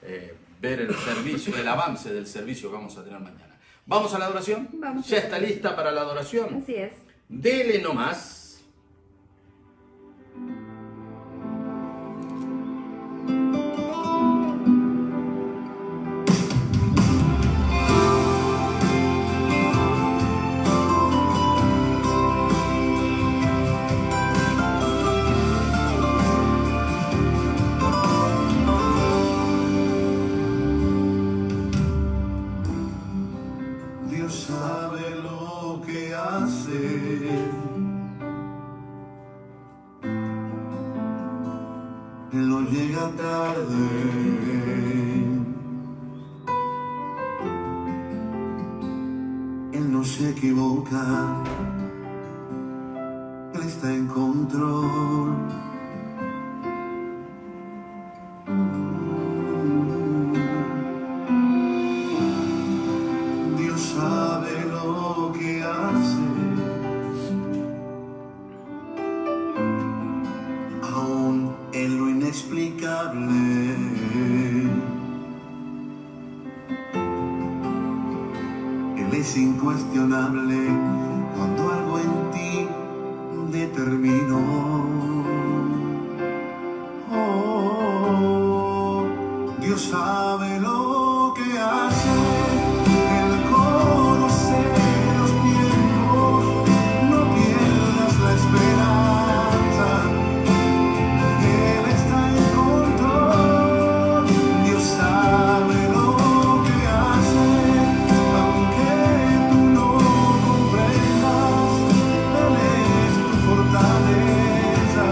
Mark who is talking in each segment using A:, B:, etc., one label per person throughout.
A: ver el servicio, el avance del servicio que vamos a tener mañana. ¿Vamos a la adoración?
B: Vamos.
A: ¿Ya está lista para la adoración?
B: Así es.
A: Dele nomás.
C: Dios sabe lo que hace. Él no llega tarde. Él no se equivoca. Él está en control. Dios sabe lo que hace. Aún en lo inexplicable. Él es incuestionable cuando algo en ti determinó. Oh, Dios sabe lo que hace. Él conoce los tiempos. No pierdas la esperanza. Él está en control. Dios sabe lo que hace. Aunque tú no comprendas, Él es tu fortaleza.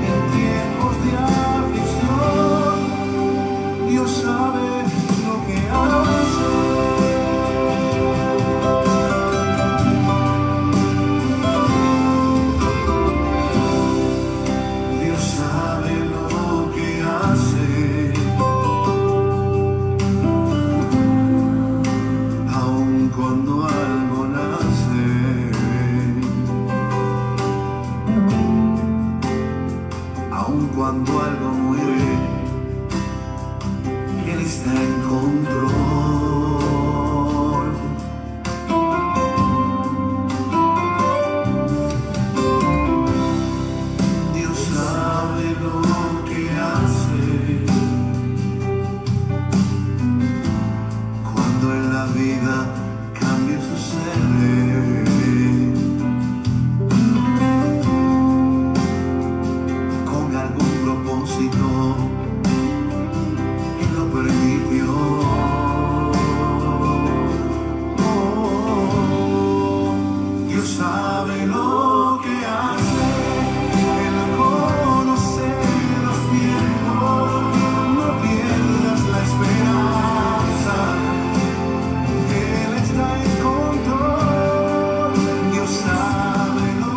C: En tiempos de aflicción, Dios sabe lo que hace. Dios sabe lo que hace. Aun cuando algo nace, aun cuando algo muere, Él está en control. Dios sabe lo que hace. Cuando en la vida cambio sucede, con algún propósito, Él lo permitió. Oh, Dios sabe lo que hace. Él conoce los tiempos. No pierdas la esperanza. Él está en control. Dios sabe lo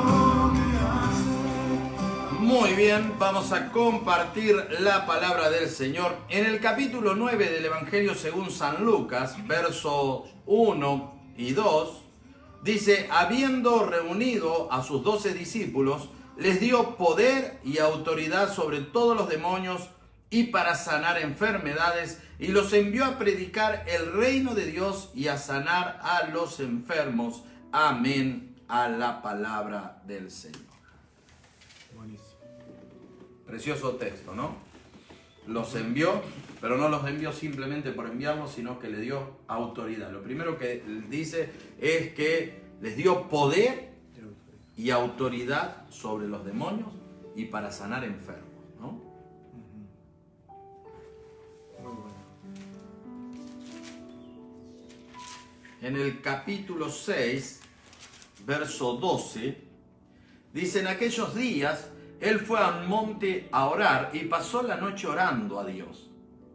C: que hace.
A: Muy bien, vamos a compartir la palabra del Señor en el capítulo 9 del Evangelio según San Lucas, versos 1 y 2. Dice: habiendo reunido a sus 12 discípulos, les dio poder y autoridad sobre todos los demonios y para sanar enfermedades, y los envió a predicar el reino de Dios y a sanar a los enfermos. Amén a la palabra del Señor.
D: Buenísimo.
A: Precioso texto, ¿no? Los envió, pero no los envió simplemente por enviarlos, sino que le dio autoridad. Lo primero que dice es que les dio poder y autoridad sobre los demonios y para sanar enfermos, ¿no?
D: Muy bueno.
A: En el capítulo 6, verso 12, dice: en aquellos días Él fue al monte a orar y pasó la noche orando a Dios.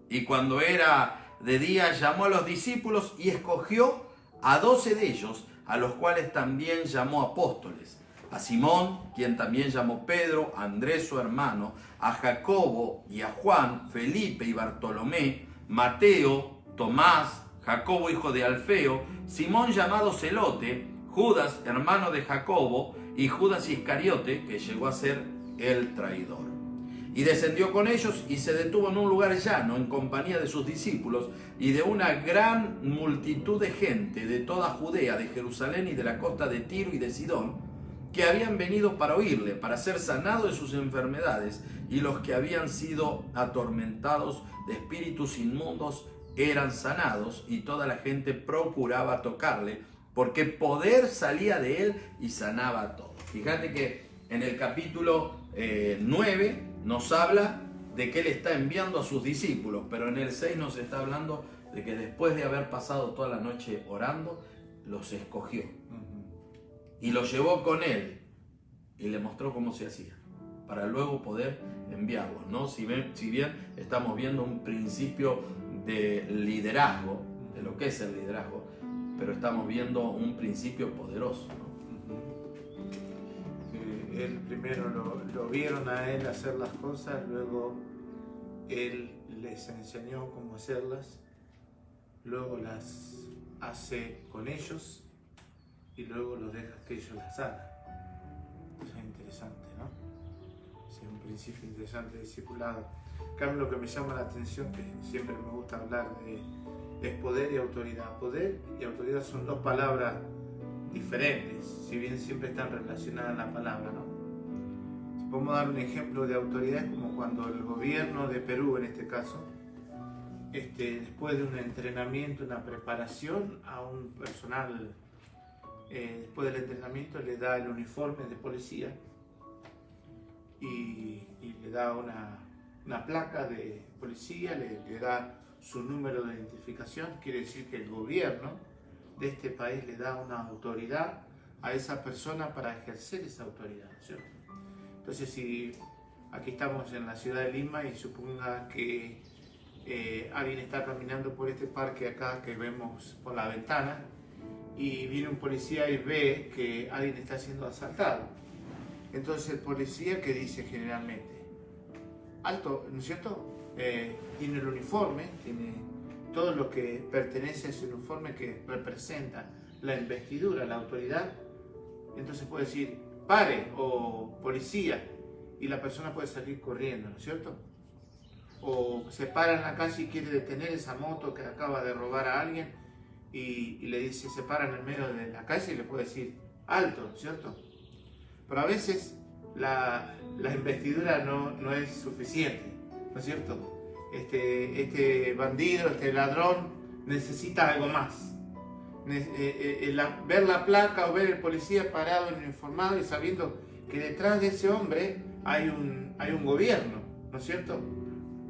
A: Y cuando era de día llamó a los discípulos y escogió a 12 de ellos, a los cuales también llamó apóstoles: a Simón, quien también llamó Pedro, a Andrés su hermano, a Jacobo y a Juan, Felipe y Bartolomé, Mateo, Tomás, Jacobo hijo de Alfeo, Simón llamado Celote, Judas hermano de Jacobo y Judas Iscariote, que llegó a ser el traidor. Y descendió con ellos y se detuvo en un lugar llano en compañía de sus discípulos y de una gran multitud de gente de toda Judea, de Jerusalén y de la costa de Tiro y de Sidón, que habían venido para oírle, para ser sanados de sus enfermedades, y los que habían sido atormentados de espíritus inmundos eran sanados, y toda la gente procuraba tocarle, porque poder salía de él y sanaba a todos. Fíjate que en el capítulo 9 nos habla de que él está enviando a sus discípulos, pero en el 6 nos está hablando de que después de haber pasado toda la noche orando, los escogió y los llevó con él y le mostró cómo se hacía, para luego poder enviarlos, ¿no? Si bien estamos viendo un principio de liderazgo, de lo que es el liderazgo, pero estamos viendo un principio poderoso, ¿no?
B: Él primero lo vieron a él hacer las cosas, luego él les enseñó cómo hacerlas, luego las hace con ellos y luego los deja que ellos las hagan. Eso es interesante, ¿no? Es un principio interesante de discipulado. En cambio, lo que me llama la atención, que siempre me gusta hablar de, es poder y autoridad. Poder y autoridad son dos palabras diferentes, si bien siempre están relacionadas en la palabra, ¿no? Si podemos dar un ejemplo de autoridad, es como cuando el gobierno de Perú, en este caso, después de un entrenamiento, una preparación a un personal, después del entrenamiento le da el uniforme de policía y le da una placa de policía, le da su número de identificación. Quiere decir que el gobierno de este país le da una autoridad a esa persona para ejercer esa autoridad, ¿cierto? Entonces, si aquí estamos en la ciudad de Lima y suponga que alguien está caminando por este parque acá que vemos por la ventana y viene un policía y ve que alguien está siendo asaltado, entonces el policía, ¿qué dice generalmente? Alto, ¿no es cierto? Tiene el uniforme, tiene todo lo que pertenece a ese uniforme que representa la investidura, la autoridad. Entonces puede decir, pare, o policía, y la persona puede salir corriendo, ¿no es cierto? O se para en la calle y quiere detener esa moto que acaba de robar a alguien y le dice, se para en el medio de la calle y le puede decir, alto, ¿cierto? Pero a veces la investidura no es suficiente, ¿no es cierto? Este bandido, este ladrón necesita algo más. Ver la placa o ver el policía parado, uniformado y sabiendo que detrás de ese hombre hay un gobierno, ¿no es cierto?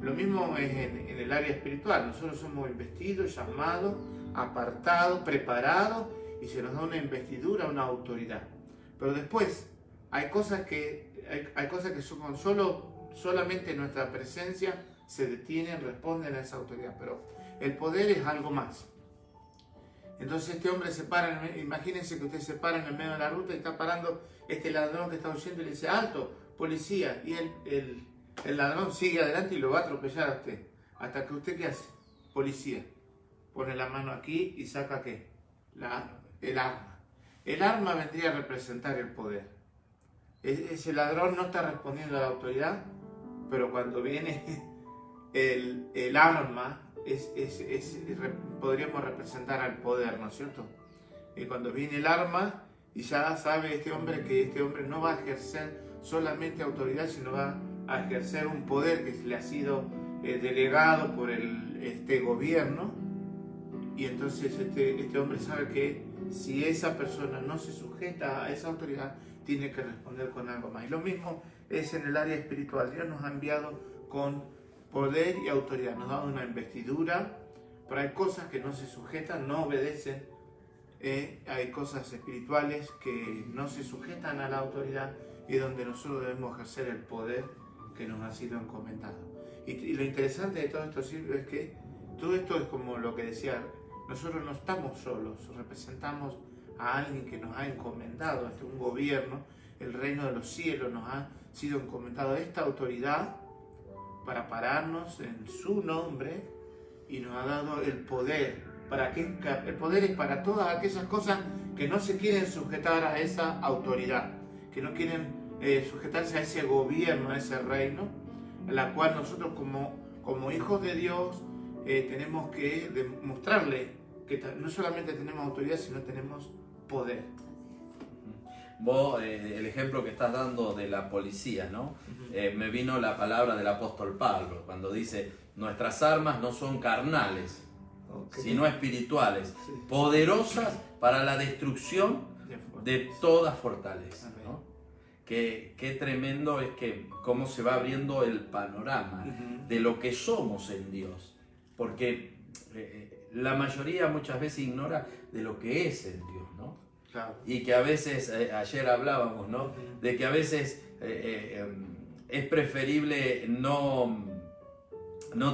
B: Lo mismo es en el área espiritual. Nosotros somos investidos, llamados, apartados, preparados y se nos da una investidura, una autoridad. Pero después hay cosas que son solamente nuestra presencia se detienen, responden a esa autoridad, pero el poder es algo más. Entonces este hombre se para, imagínense que usted se para en el medio de la ruta y está parando este ladrón que está huyendo y le dice, alto, policía, y el ladrón sigue adelante y lo va a atropellar a usted, hasta que usted, ¿qué hace? Policía, pone la mano aquí y saca ¿qué? El arma. El arma vendría a representar el poder. Ese ladrón no está respondiendo a la autoridad, pero cuando viene el arma, podríamos representar al poder, ¿no es cierto? Cuando viene el arma y ya sabe este hombre que este hombre no va a ejercer solamente autoridad, sino va a ejercer un poder que le ha sido delegado por este gobierno, y entonces este hombre sabe que si esa persona no se sujeta a esa autoridad, tiene que responder con algo más. Y lo mismo es en el área espiritual. Dios nos ha enviado con poder y autoridad, nos ha dado una investidura, pero hay cosas que no se sujetan, no obedecen. Hay cosas espirituales que no se sujetan a la autoridad y donde nosotros debemos ejercer el poder que nos ha sido encomendado. Y lo interesante de todo esto es que todo esto es como lo que decía, nosotros no estamos solos, representamos a alguien que nos ha encomendado, un gobierno, el reino de los cielos nos ha sido encomendado esta autoridad para pararnos en su nombre y nos ha dado el poder. El poder es para todas aquellas cosas que no se quieren sujetar a esa autoridad, que no quieren sujetarse a ese gobierno, a ese reino. en la cual nosotros como hijos de Dios tenemos que demostrarle que no solamente tenemos autoridad, sino tenemos poder.
A: Vos, el ejemplo que estás dando de la policía, ¿no? Me vino la palabra del apóstol Pablo, cuando dice, nuestras armas no son carnales, sino espirituales,
B: Sí.
A: poderosas para la destrucción de toda fortaleza, ¿no? Qué tremendo es que cómo se va abriendo el panorama de lo que somos en Dios, porque la mayoría muchas veces ignora de lo que es en Dios, ¿no?
B: Claro.
A: Y que a veces, ayer hablábamos, ¿no? De que a veces es preferible no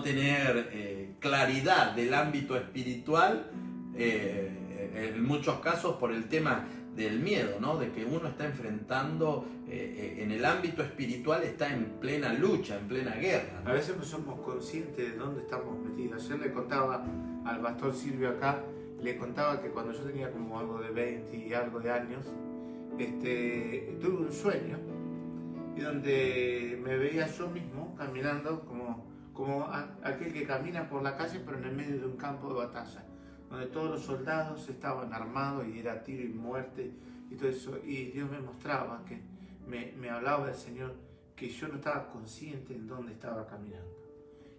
A: tener claridad del ámbito espiritual, en muchos casos por el tema del miedo, ¿no? De que uno está enfrentando, en el ámbito espiritual está en plena lucha, en plena guerra, ¿no?
B: A veces no somos conscientes de dónde estamos metidos. Ayer le contaba al pastor Silvio acá, le contaba que cuando yo tenía como algo de 20 y algo de años, tuve un sueño y donde me veía yo mismo caminando como aquel que camina por la calle pero en el medio de un campo de batalla, donde todos los soldados estaban armados y era tiro y muerte y todo eso. Y Dios me mostraba, que me hablaba del Señor, que yo no estaba consciente en dónde estaba caminando,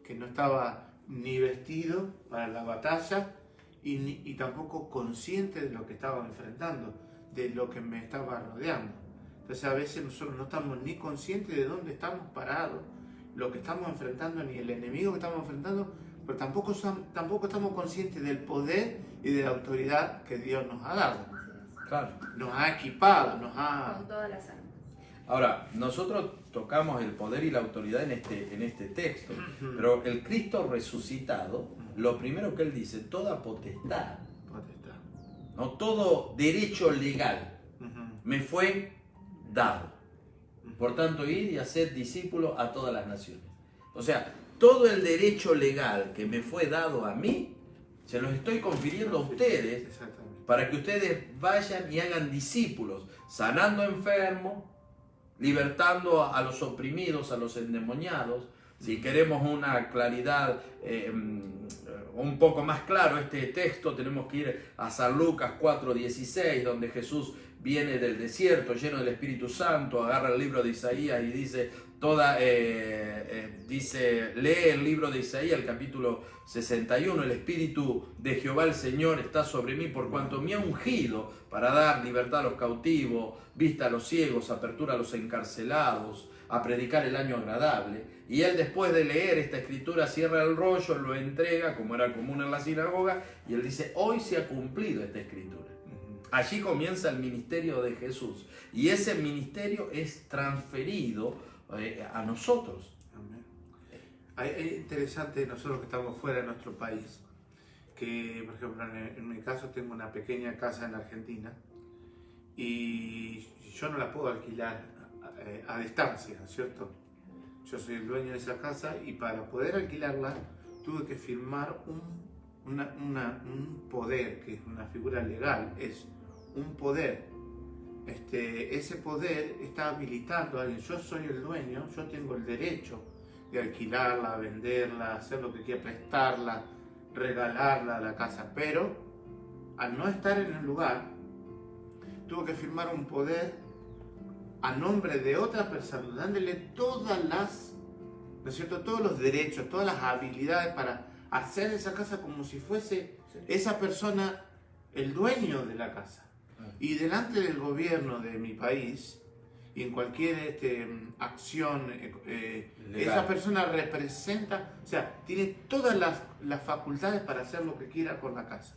B: que no estaba ni vestido para la batalla y tampoco consciente de lo que estaba enfrentando, de lo que me estaba rodeando. Entonces a veces nosotros no estamos ni conscientes de dónde estamos parados, lo que estamos enfrentando, ni el enemigo que estamos enfrentando, pero tampoco estamos conscientes del poder y de la autoridad que Dios nos ha dado.
A: Claro.
B: Nos ha equipado,
E: Con todas las armas.
A: Ahora, nosotros tocamos el poder y la autoridad en este texto, pero el Cristo resucitado, lo primero que él dice, toda potestad, ¿no? Todo derecho legal me fue dado. Por tanto, id y haced discípulos a todas las naciones. O sea, todo el derecho legal que me fue dado a mí, se los estoy confiriendo a ustedes, para que ustedes vayan y hagan discípulos, sanando enfermos, libertando a los oprimidos, a los endemoniados. Si queremos una claridad, un poco más claro este texto, tenemos que ir a San Lucas 4:16, donde Jesús viene del desierto lleno del Espíritu Santo, agarra el libro de Isaías y dice, lee el libro de Isaías, el capítulo 61, el Espíritu de Jehová el Señor está sobre mí, por cuanto me ha ungido para dar libertad a los cautivos, vista a los ciegos, apertura a los encarcelados, a predicar el año agradable. Y él, después de leer esta escritura, cierra el rollo, lo entrega, como era común en la sinagoga, y él dice, hoy se ha cumplido esta escritura. Allí comienza el ministerio de Jesús, y ese ministerio es transferido a nosotros.
B: Amén. Es interesante, nosotros que estamos fuera de nuestro país, que por ejemplo en mi caso tengo una pequeña casa en Argentina y yo no la puedo alquilar a distancia, ¿cierto? Yo soy el dueño de esa casa y para poder alquilarla tuve que firmar un poder, que es una figura legal, es un poder. Ese poder está habilitando a alguien. Yo soy el dueño, yo tengo el derecho de alquilarla, venderla, hacer lo que quiera, prestarla, regalarla a la casa, pero al no estar en el lugar tuve que firmar un poder a nombre de otra persona, dándole todas las, ¿no es cierto?, todos los derechos, todas las habilidades para hacer esa casa como si fuese esa persona el dueño de la casa. Y delante del gobierno de mi país y en cualquier acción, esa persona representa, o sea, tiene todas las facultades para hacer lo que quiera con la casa.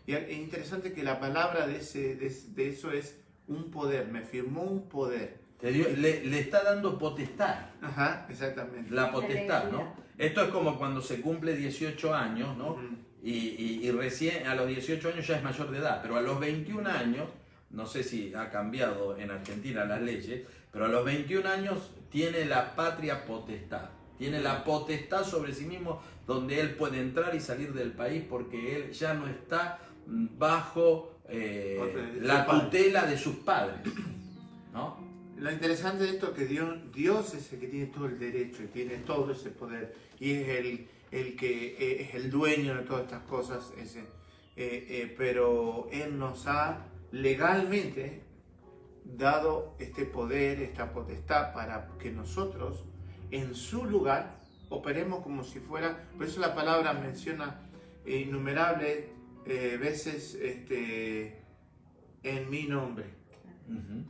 B: Y es interesante que la palabra de eso es un poder, me firmó un poder.
A: Le está dando potestad.
B: Ajá, exactamente.
A: La potestad, ¿no? Esto es como cuando se cumple 18 años, ¿no? Y recién a los 18 años ya es mayor de edad, pero a los 21 años, no sé si ha cambiado en Argentina las leyes, pero a los 21 años tiene la patria potestad, tiene la potestad sobre sí mismo, donde él puede entrar y salir del país porque él ya no está bajo la tutela de sus padres, ¿no?
B: Lo interesante de esto es que Dios es el que tiene todo el derecho y tiene todo ese poder y es el que es el dueño de todas estas cosas, pero Él nos ha legalmente dado este poder, esta potestad para que nosotros en su lugar operemos como si fuera, por eso la palabra menciona innumerables veces en mi nombre.
A: Ujú.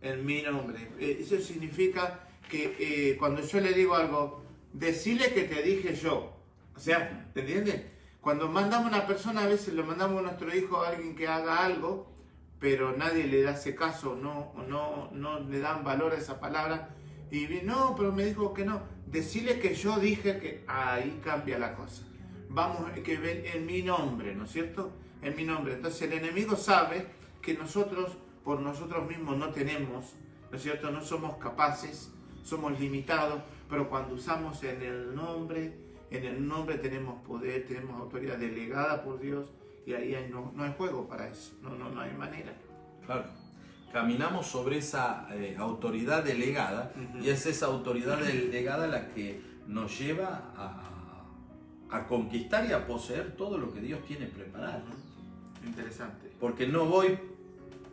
B: En mi nombre. Eso significa que cuando yo le digo algo, decirle que te dije yo. O sea, ¿te entiendes? Cuando mandamos a una persona, a veces lo mandamos a nuestro hijo a alguien que haga algo, pero nadie le hace caso, no le dan valor a esa palabra. Y no, pero me dijo que no. Decirle que yo dije que ahí cambia la cosa. Vamos, que ven en mi nombre, ¿no es cierto? En mi nombre. Entonces el enemigo sabe que nosotros, por nosotros mismos no tenemos, ¿no es cierto? No somos capaces, somos limitados, pero cuando usamos en el nombre tenemos poder, tenemos autoridad delegada por Dios y ahí no hay juego para eso, no hay manera.
A: Claro. Caminamos sobre esa autoridad delegada y es esa autoridad delegada la que nos lleva a conquistar y a poseer todo lo que Dios tiene preparado.
B: Interesante.
A: Porque no voy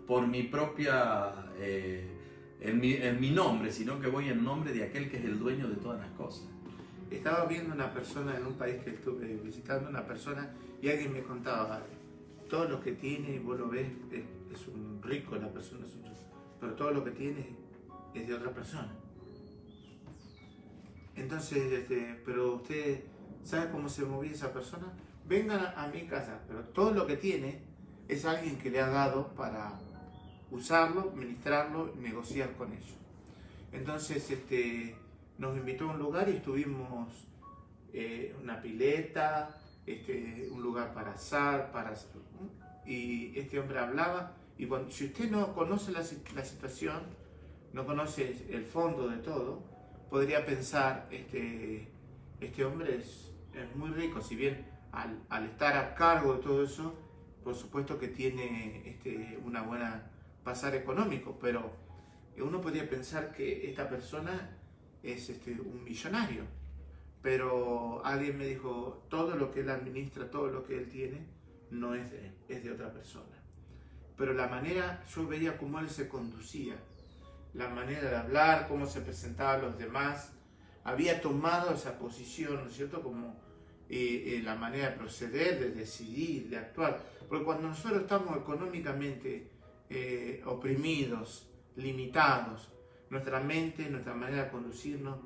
A: por mi propia, en mi nombre, sino que voy en nombre de aquel que es el dueño de todas las cosas.
B: Estaba viendo una persona en un país que estuve visitando, una persona, y alguien me contaba, todo lo que tiene, y vos lo ves, es un rico, la persona es un rico, pero todo lo que tiene es de otra persona. Entonces, pero usted sabe cómo se movía esa persona, vengan a mi casa, pero todo lo que tiene es alguien que le ha dado para usarlo, ministrarlo, negociar con ellos. Entonces, nos invitó a un lugar y estuvimos una pileta, un lugar para asar, y este hombre hablaba, y si usted no conoce la situación, no conoce el fondo de todo, podría pensar, este hombre es muy rico, si bien al estar a cargo de todo eso, por supuesto que tiene una buena pasar económico, pero uno podría pensar que esta persona es un millonario, pero alguien me dijo, todo lo que él administra, todo lo que él tiene, no es de él, es de otra persona. Pero la manera, yo veía cómo él se conducía, la manera de hablar, cómo se presentaba a los demás, había tomado esa posición, ¿no es cierto?, como la manera de proceder, de decidir, de actuar. Porque cuando nosotros estamos económicamente oprimidos, limitados, nuestra mente, nuestra manera de conducirnos,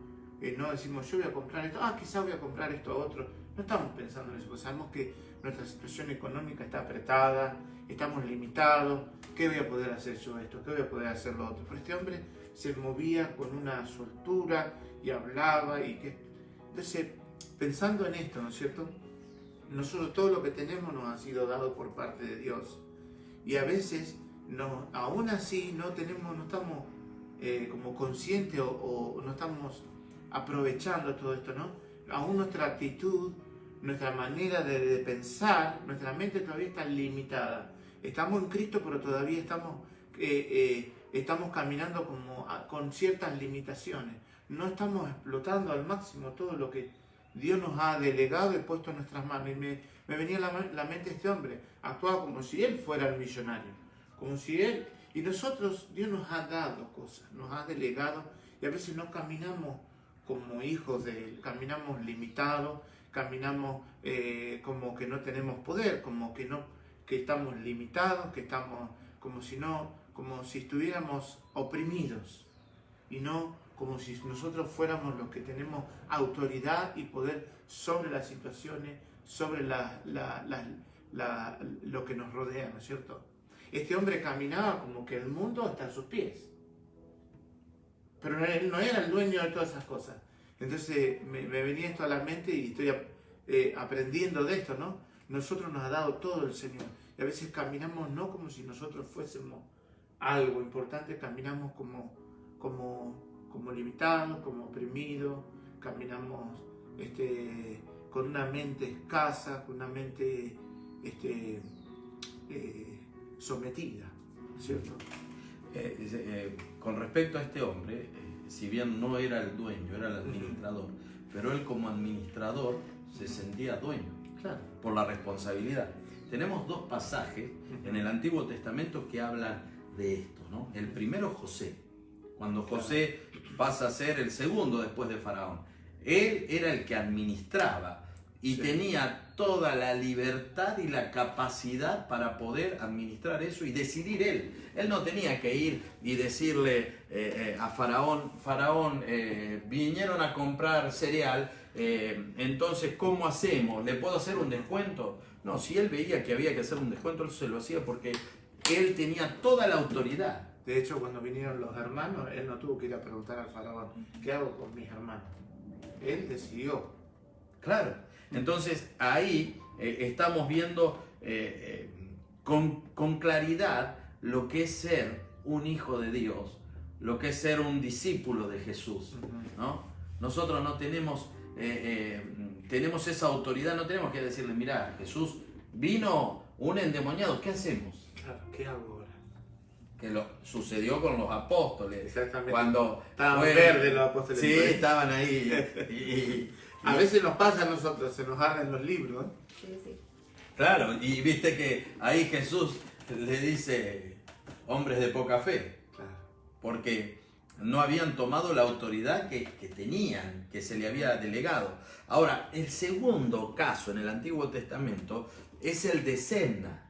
B: no decimos yo voy a comprar esto, quizás voy a comprar esto otro, no estamos pensando en eso, porque sabemos que nuestra situación económica está apretada, estamos limitados, ¿qué voy a poder hacer yo esto? ¿Qué voy a poder hacer lo otro? Pero este hombre se movía con una soltura y hablaba entonces, pensando en esto, ¿no es cierto? Nosotros todo lo que tenemos nos ha sido dado por parte de Dios y a veces aún así no estamos como conscientes o no estamos aprovechando todo esto, ¿no? Aún nuestra actitud, nuestra manera de pensar, nuestra mente todavía está limitada. Estamos en Cristo, pero todavía estamos caminando con ciertas limitaciones. No estamos explotando al máximo todo lo que Dios nos ha delegado y puesto en nuestras manos. Y me venía a la mente este hombre, actuaba como si él fuera el millonario, como si él... Y nosotros, Dios nos ha dado cosas, nos ha delegado, y a veces no caminamos como hijos de Él, caminamos limitados, caminamos como que no tenemos poder, como que estamos limitados, que estamos como si estuviéramos oprimidos, y no como si nosotros fuéramos los que tenemos autoridad y poder sobre las situaciones, sobre lo que nos rodea, ¿no es cierto? Este hombre caminaba como que el mundo está a sus pies. Pero él no era el dueño de todas esas cosas. Entonces me venía esto a la mente y estoy aprendiendo de esto, ¿no? Nosotros nos ha dado todo el Señor. Y a veces caminamos no como si nosotros fuésemos algo importante, caminamos como limitados, como oprimidos, caminamos con una mente escasa, con una mente sometida, ¿cierto?
A: Con respecto a este hombre, si bien no era el dueño, era el administrador, pero él como administrador se sentía dueño
B: Claro.
A: por la responsabilidad. Tenemos dos pasajes en el Antiguo Testamento que hablan de esto, ¿no? El primero, José, cuando José pasa a ser el segundo después de Faraón. Él era el que administraba y tenía toda la libertad y la capacidad para poder administrar eso y decidir él. Él no tenía que ir y decirle a Faraón, vinieron a comprar cereal, entonces ¿cómo hacemos? ¿Le puedo hacer un descuento? No, si él veía que había que hacer un descuento, él se lo hacía porque él tenía toda la autoridad.
B: De hecho, cuando vinieron los hermanos, él no tuvo que ir a preguntar al faraón, ¿qué hago con mis hermanos? Él decidió.
A: Claro. Entonces ahí estamos viendo con claridad lo que es ser un hijo de Dios, lo que es ser un discípulo de Jesús, ¿no? Nosotros no tenemos, tenemos esa autoridad, no tenemos que decirle, mira, Jesús, vino un endemoniado, ¿qué hacemos?
B: Claro, ¿qué hago ahora?
A: Que lo sucedió con los apóstoles.
B: Exactamente.
A: Cuando
B: Estaban
A: fueron-
B: verdes los apóstoles.
A: Sí, estaban ahí.
B: A veces nos pasa a nosotros, se nos habla en los libros.
E: Sí, sí.
A: Claro, y viste que ahí Jesús le dice, hombres de poca fe,
B: Claro.
A: porque no habían tomado la autoridad que tenían, que se le había delegado. Ahora, el segundo caso en el Antiguo Testamento es el de Semna.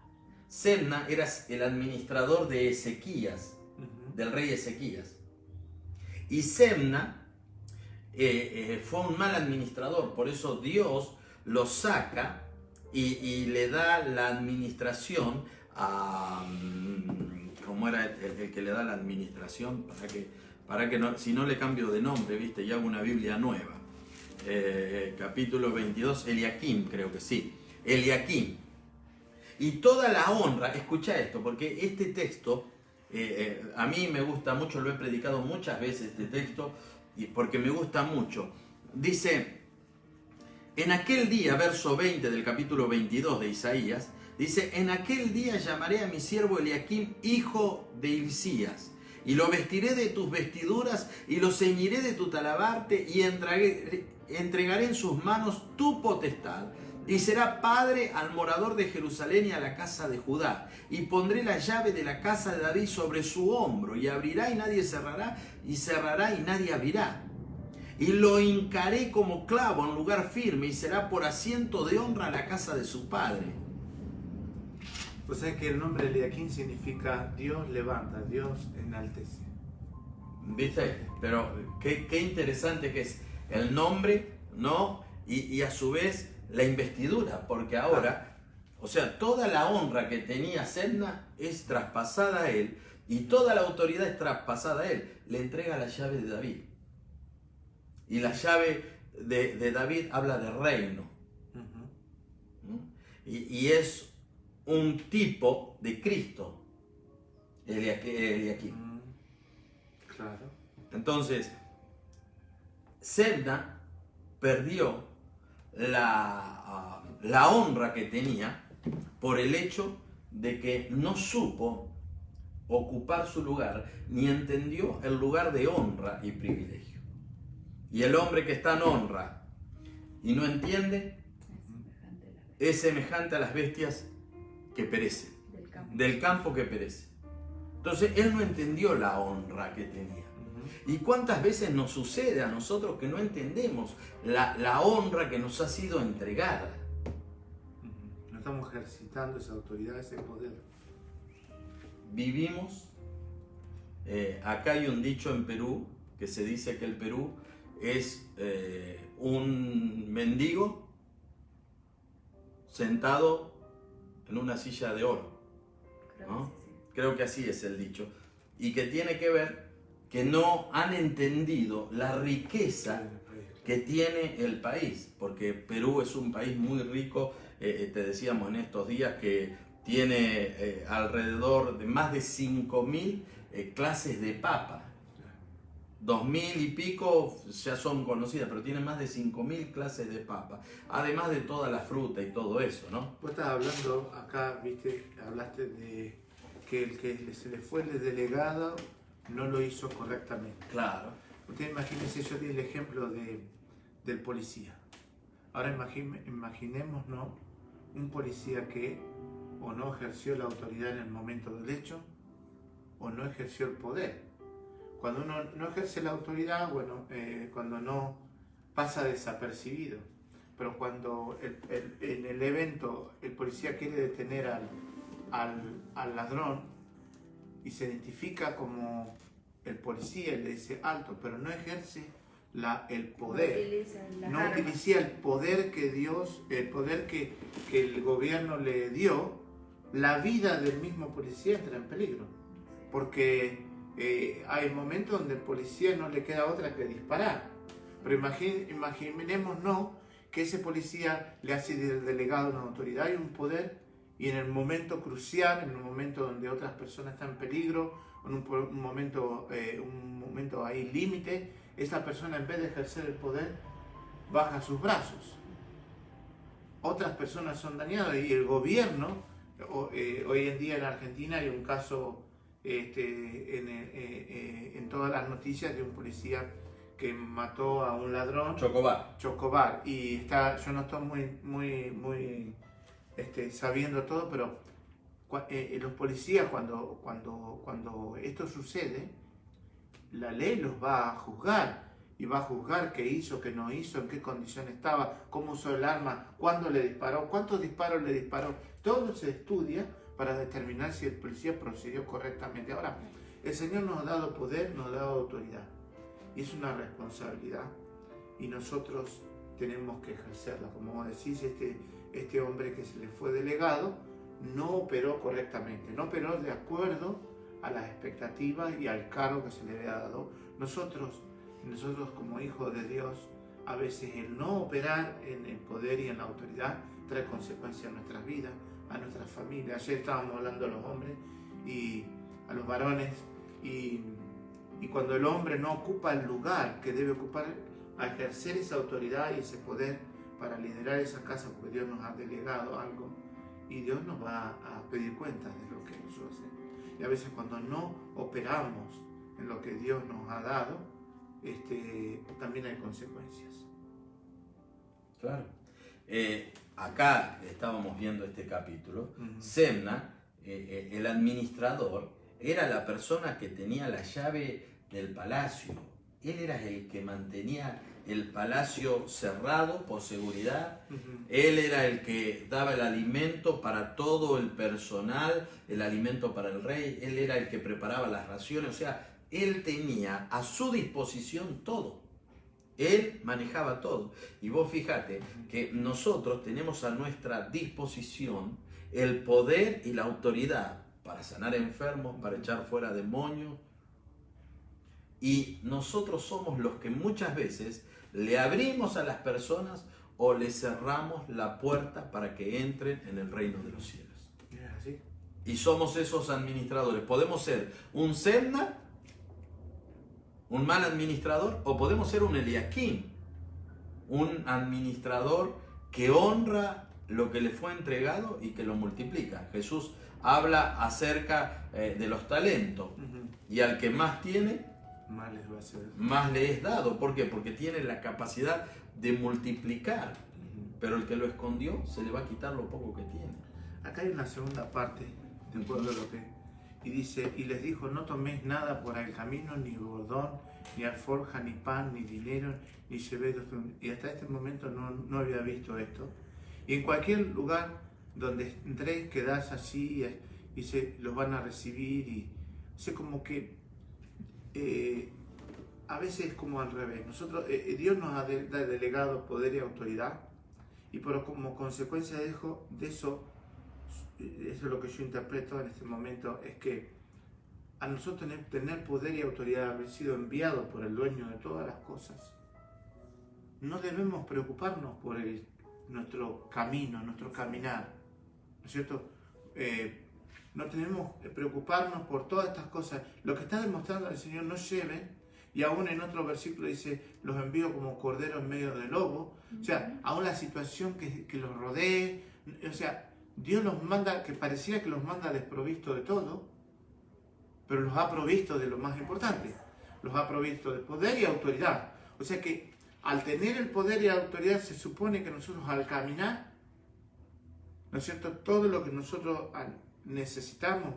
A: Semna era el administrador de Ezequías, del rey Ezequías. Y Semna fue un mal administrador, por eso Dios lo saca y le da la administración a... ¿Cómo era el que le da la administración? Para que no, si no le cambio de nombre, ¿viste? Y hago una Biblia nueva. Capítulo 22, Eliakim, creo que sí. Eliakim. Y toda la honra, escucha esto, porque este texto, a mí me gusta mucho, lo he predicado muchas veces este texto, y porque me gusta mucho. Dice, en aquel día, verso 20 del capítulo 22 de Isaías, dice, en aquel día llamaré a mi siervo Eliakim, hijo de Hilcías, y lo vestiré de tus vestiduras, y lo ceñiré de tu talabarte, y entregaré en sus manos tu potestad, y será padre al morador de Jerusalén y a la casa de Judá. Y pondré la llave de la casa de David sobre su hombro, y abrirá y nadie cerrará, y cerrará y nadie abrirá. Y lo hincaré como clavo en lugar firme, y será por asiento de honra a la casa de su padre.
B: O sea que el nombre Eliakim significa Dios levanta, Dios enaltece.
A: ¿Viste? Pero qué interesante que es el nombre, ¿no? Y a su vez la investidura, porque ahora, o sea, toda la honra que tenía Semna es traspasada a él, y toda la autoridad es traspasada a él. Le entrega la llave de David. Y la llave de David habla de reino. ¿No? Y es un tipo de Cristo, Eliakim.
B: Claro.
A: Entonces, Semna perdió la honra que tenía por el hecho de que no supo ocupar su lugar, ni entendió el lugar de honra y privilegio. Y el hombre que está en honra y no entiende es semejante a las bestias que perecen, del campo que perece. Entonces él no entendió la honra que tenía. ¿Y cuántas veces nos sucede a nosotros que no entendemos la honra que nos ha sido entregada?
B: No estamos ejercitando esa autoridad, ese poder.
A: Vivimos, acá hay un dicho en Perú que se dice que el Perú es un mendigo sentado en una silla de oro, ¿no? Creo que así es el dicho, y que tiene que ver que no han entendido la riqueza que tiene el país, porque Perú es un país muy rico. Te decíamos en estos días que tiene alrededor de más de 5.000 clases de papa. 2.000 y pico ya son conocidas, pero tiene más de 5.000 clases de papa, además de toda la fruta y todo eso, ¿no?
B: Vos estás hablando acá, viste, hablaste de que el que se le fue el delegado no lo hizo correctamente.
A: Claro.
B: Usted imagínese, yo di el ejemplo del policía. Ahora imaginémonos un policía que o no ejerció la autoridad en el momento del hecho o no ejerció el poder. Cuando uno no ejerce la autoridad, bueno, cuando no pasa desapercibido. Pero cuando en el evento el policía quiere detener al ladrón y se identifica como el policía y le dice alto, pero no ejerce el poder, no utiliza el poder que Dios, el poder que el gobierno le dio, la vida del mismo policía entra en peligro. Porque hay momentos donde el policía no le queda otra que disparar. Pero imaginémonos que ese policía le hace del delegado una autoridad y un poder, y en el momento crucial, en un momento donde otras personas están en peligro, en un momento ahí límite, esta persona, en vez de ejercer el poder, baja sus brazos. Otras personas son dañadas y el gobierno, hoy en día en Argentina hay un caso en todas las noticias de un policía que mató a un ladrón. Chocobar. Y yo no estoy muy sabiendo todo, pero los policías cuando esto sucede, la ley los va a juzgar y va a juzgar qué hizo, qué no hizo, en qué condición estaba, cómo usó el arma, cuándo le disparó, cuántos disparos le disparó. Todo se estudia para determinar si el policía procedió correctamente. Ahora, el Señor nos ha dado poder, nos ha dado autoridad y es una responsabilidad y nosotros tenemos que ejercerla. Como vos decís, este hombre que se le fue delegado no operó correctamente, no operó de acuerdo a las expectativas y al cargo que se le había dado. Nosotros como hijos de Dios, a veces el no operar en el poder y en la autoridad trae consecuencias a nuestras vidas, a nuestras familias. Ayer estábamos hablando a los hombres y a los varones, y cuando el hombre no ocupa el lugar que debe ocupar a ejercer esa autoridad y ese poder para liderar esa casa, porque Dios nos ha delegado algo y Dios nos va a pedir cuentas de lo que nosotros hacemos. Y a veces cuando no operamos en lo que Dios nos ha dado, también hay consecuencias.
A: Claro. Acá estábamos viendo este capítulo. Semna, el administrador, era la persona que tenía la llave del palacio. Él era el que mantenía el palacio cerrado por seguridad. Él era el que daba el alimento para todo el personal, el alimento para el rey. Él era el que preparaba las raciones. O sea, él tenía a su disposición todo. Él manejaba todo. Y vos fíjate que nosotros tenemos a nuestra disposición el poder y la autoridad para sanar enfermos, para echar fuera demonios. Y nosotros somos los que muchas veces le abrimos a las personas o le cerramos la puerta para que entren en el reino de los cielos.
B: ¿Sí?
A: Y somos esos administradores. Podemos ser un Semna, un mal administrador, o podemos ser un Eliakim, un administrador que honra lo que le fue entregado y que lo multiplica. Jesús habla acerca de los talentos, y al que más tiene, más le es dado. ¿Por qué? Porque tiene la capacidad de multiplicar, pero el que lo escondió se le va a quitar lo poco que tiene.
B: Acá hay una segunda parte, de acuerdo a lo que... Y dice, y les dijo, no toméis nada por el camino, ni bordón, ni alforja, ni pan, ni dinero, ni llevéis. Y hasta este momento no había visto esto. Y en cualquier lugar donde entréis, quedás así, y los van a recibir. Y sé como que a veces es como al revés. Nosotros, Dios nos ha delegado poder y autoridad, y como consecuencia de eso es lo que yo interpreto en este momento, es que a nosotros tener poder y autoridad, haber sido enviado por el dueño de todas las cosas, no debemos preocuparnos por nuestro camino, nuestro caminar, ¿no es cierto? No tenemos que preocuparnos por todas estas cosas. Lo que está demostrando el Señor, no lleven, y aún en otro versículo dice, los envío como corderos en medio del lobo. O sea, aún la situación que los rodee, o sea, Dios los manda, que pareciera que los manda desprovisto de todo, pero los ha provisto de lo más importante. Los ha provisto de poder y autoridad. O sea que al tener el poder y la autoridad se supone que nosotros al caminar, ¿no es cierto?, todo lo que nosotros necesitamos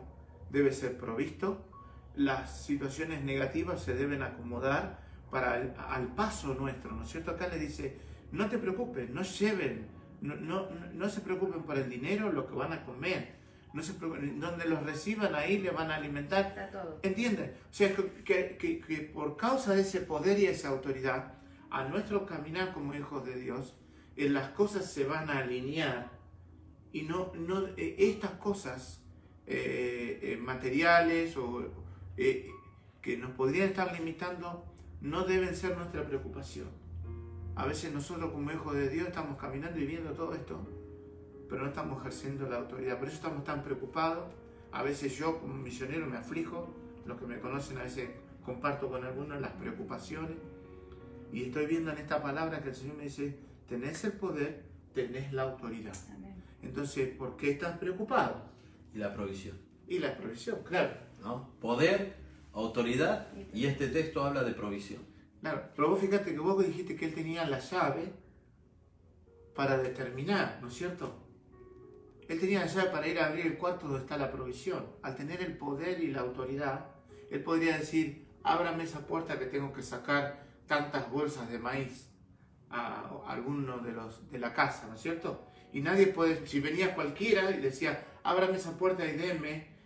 B: debe ser provisto. Las situaciones negativas se deben acomodar para al paso nuestro, ¿no es cierto? Acá le dice, no te preocupes, no lleven, no se preocupen por el dinero, lo que van a comer, no se preocupen, donde los reciban ahí les van a alimentar.
E: Está todo.
B: ¿Entienden? O sea, que por causa de ese poder y esa autoridad, a nuestro caminar como hijos de Dios, las cosas se van a alinear y estas cosas materiales o que nos podrían estar limitando no deben ser nuestra preocupación. A veces nosotros como hijos de Dios estamos caminando y viendo todo esto, pero no estamos ejerciendo la autoridad. Por eso estamos tan preocupados. A veces yo como misionero me aflijo. Los que me conocen a veces comparto con algunos las preocupaciones. Y estoy viendo en esta palabra que el Señor me dice, tenés el poder, tenés la autoridad.
E: Amén.
B: Entonces, ¿por qué estás preocupado?
A: Y la provisión,
B: Y la provisión, claro.
A: ¿no? Poder, autoridad, y este texto habla de provisión.
B: Claro, pero vos fíjate que vos dijiste que él tenía la llave para determinar, ¿no es cierto? Él tenía la llave para ir a abrir el cuarto donde está la provisión. Al tener el poder y la autoridad, él podría decir, ábrame esa puerta que tengo que sacar tantas bolsas de maíz a alguno de la casa, ¿no es cierto? Y nadie puede, si venía cualquiera y decía, ábrame esa puerta y deme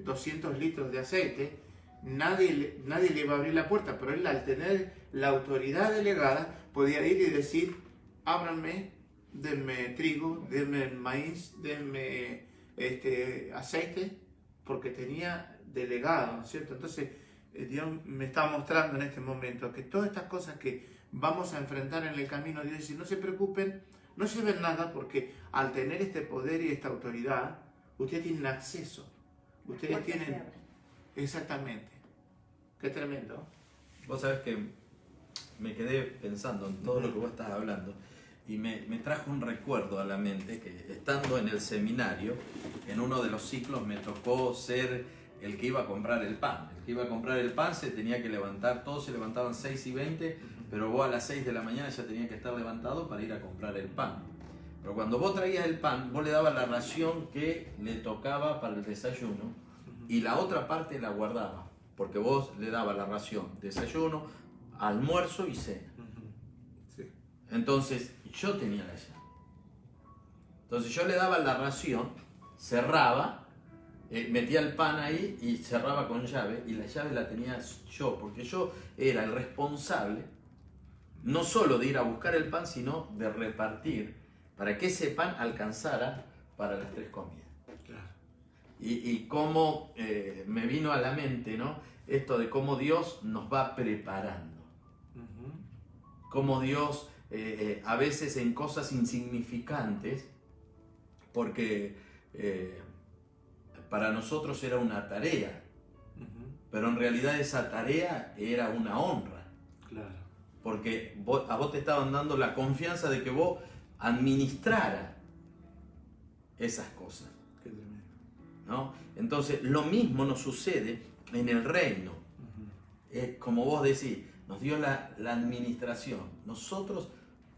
B: 200 litros de aceite, nadie le iba a abrir la puerta, pero él al tener la autoridad delegada podía ir y decir, ábranme, denme trigo, denme maíz, denme aceite, porque tenía delegado, ¿no es cierto? Entonces Dios me está mostrando en este momento que todas estas cosas que vamos a enfrentar en el camino, Dios dice, no se preocupen, no lleven nada, porque al tener este poder y esta autoridad, ustedes tienen acceso. Ustedes
E: Puertas se
B: tienen...
E: abren.
B: Exactamente. Qué tremendo.
A: Vos sabés que me quedé pensando en todo lo que vos estás hablando y me trajo un recuerdo a la mente que estando en el seminario, en uno de los ciclos me tocó ser el que iba a comprar el pan. El que iba a comprar el pan se tenía que levantar, todos se levantaban 6:20, pero vos a las 6 de la mañana ya tenías que estar levantado para ir a comprar el pan. Pero cuando vos traías el pan, vos le dabas la ración que le tocaba para el desayuno y la otra parte la guardabas, porque vos le dabas la ración desayuno, almuerzo y cena.
B: Sí.
A: Entonces yo tenía la llave. Entonces yo le daba la ración, cerraba, metía el pan ahí y cerraba con llave, y la llave la tenía yo, porque yo era el responsable no solo de ir a buscar el pan, sino de repartir para que ese pan alcanzara para las 3 comidas.
B: Claro.
A: Y cómo me vino a la mente, ¿no?, esto de cómo Dios nos va preparando. Cómo Dios a veces en cosas insignificantes, porque para nosotros era una tarea, pero en realidad esa tarea era una honra.
B: Claro.
A: Porque a vos te estaban dando la confianza de que vos administrara esas cosas,
B: Qué tremendo.
A: ¿no? Entonces lo mismo nos sucede en el reino. Como vos decís, nos dio la administración. Nosotros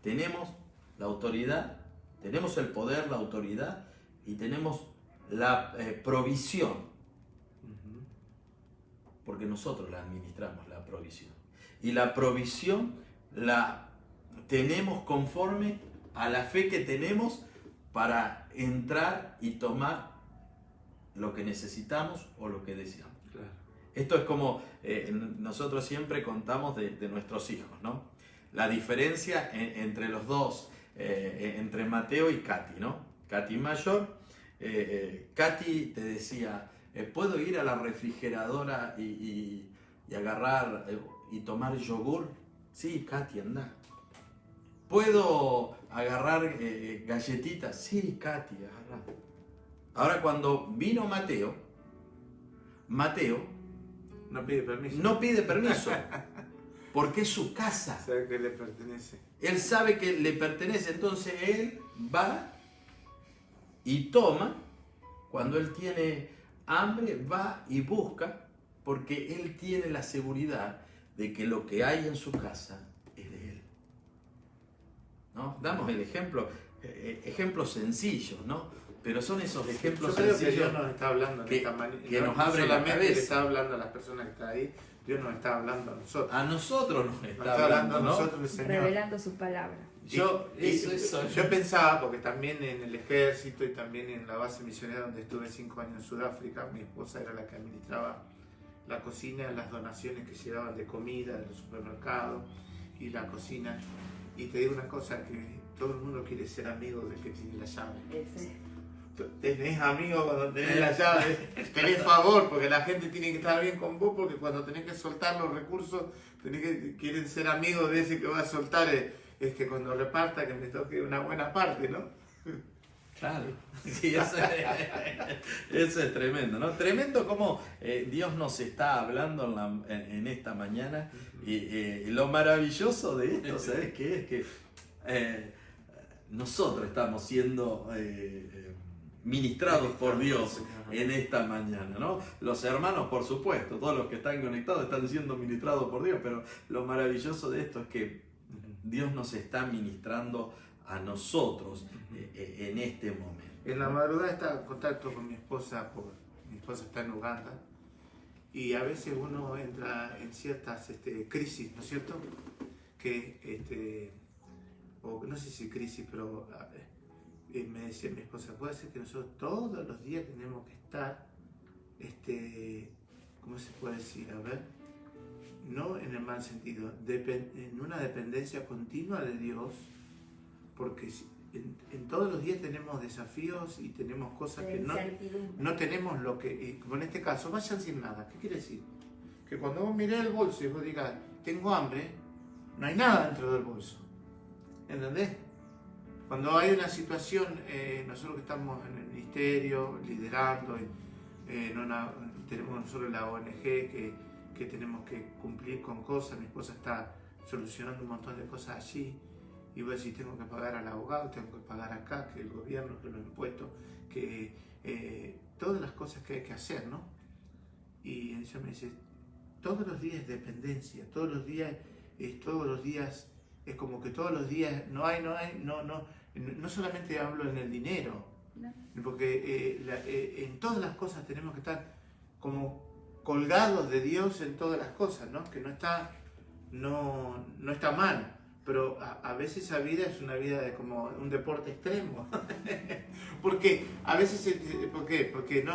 A: tenemos la autoridad, tenemos el poder, la autoridad, y tenemos la provisión, porque nosotros la administramos, la provisión. Y la provisión la tenemos conforme a la fe que tenemos para entrar y tomar lo que necesitamos o lo que deseamos.
B: Claro.
A: Esto es como nosotros siempre contamos de nuestros hijos, ¿no? La diferencia entre los dos, entre Mateo y Katy, ¿no? Katy mayor, Katy te decía, ¿puedo ir a la refrigeradora y agarrar y tomar yogur? Sí, Katy, anda. ¿Puedo agarrar galletitas? Sí, Katy, agarra. Ahora cuando vino Mateo
B: No pide permiso.
A: no pide permiso, porque es su casa.
B: Sabe que le pertenece.
A: Él sabe que le pertenece, entonces él va y toma cuando él tiene hambre, va y busca porque él tiene la seguridad de que lo que hay en su casa es de él. ¿No? Damos el ejemplo, ejemplos sencillos, ¿no? Pero son esos ejemplos
B: Yo creo que
A: sencillos
B: Dios nos está hablando
A: que-
B: de esta manera.
A: que nos
B: No
A: abre la
B: solamente
A: cabeza.
B: le está hablando a las personas que están ahí, Dios nos está hablando a nosotros.
A: A nosotros nos
B: Nos
A: está hablando,
B: a
A: ¿no?
B: nosotros el Señor.
E: Revelando su palabra.
B: Yo pensaba, porque también en el ejército y también en la base misionera donde estuve 5 años en Sudáfrica, mi esposa era la que administraba la cocina, las donaciones que llegaban de comida de los supermercados y la cocina. Y te digo una cosa, que todo el mundo quiere ser amigo del que tiene la llave.
E: Ese.
B: Tenés amigos cuando tenés la llave, tenés favor, porque la gente tiene que estar bien con vos, porque cuando tenés que soltar los recursos, quieren ser amigos de ese que va a soltar cuando reparta, que me toque una buena parte, ¿no?
A: Claro, sí, eso es tremendo, ¿no? Tremendo cómo Dios nos está hablando en esta mañana y lo maravilloso de esto, ¿sabes qué? Es que nosotros estamos siendo ministrados por Dios en esta mañana, ¿no? Los hermanos, por supuesto, todos los que están conectados están siendo ministrados por Dios, pero lo maravilloso de esto es que Dios nos está ministrando a nosotros en este momento.
B: En la madrugada estaba en contacto con mi esposa, mi esposa está en Uganda, y a veces uno entra en ciertas crisis, ¿no es cierto? O no sé si crisis, pero me decía mi esposa, puede ser que nosotros todos los días tenemos que estar, ¿cómo se puede decir? A ver, no en el mal sentido, en una dependencia continua de Dios, porque en todos los días tenemos desafíos y tenemos cosas que no tenemos lo que, como en este caso, vayan sin nada. ¿Qué quiere decir? Que cuando vos mirés el bolso y vos digas, tengo hambre, no hay nada dentro del bolso. ¿Entendés? Cuando hay una situación, nosotros que estamos en el ministerio, liderando, tenemos nosotros la ONG que tenemos que cumplir con cosas, mi esposa está solucionando un montón de cosas allí, y vos decís, tengo que pagar al abogado, tengo que pagar acá, que el gobierno, que los impuestos, que todas las cosas que hay que hacer, ¿no? Y ella me dice, todos los días es dependencia, todos los días es como que todos los días no solamente hablo en el dinero,
E: No.
B: porque en todas las cosas tenemos que estar como colgados de Dios en todas las cosas, ¿no? Que no está mal, pero a veces esa vida es una vida de como un deporte extremo. Porque a veces, ¿por qué? Porque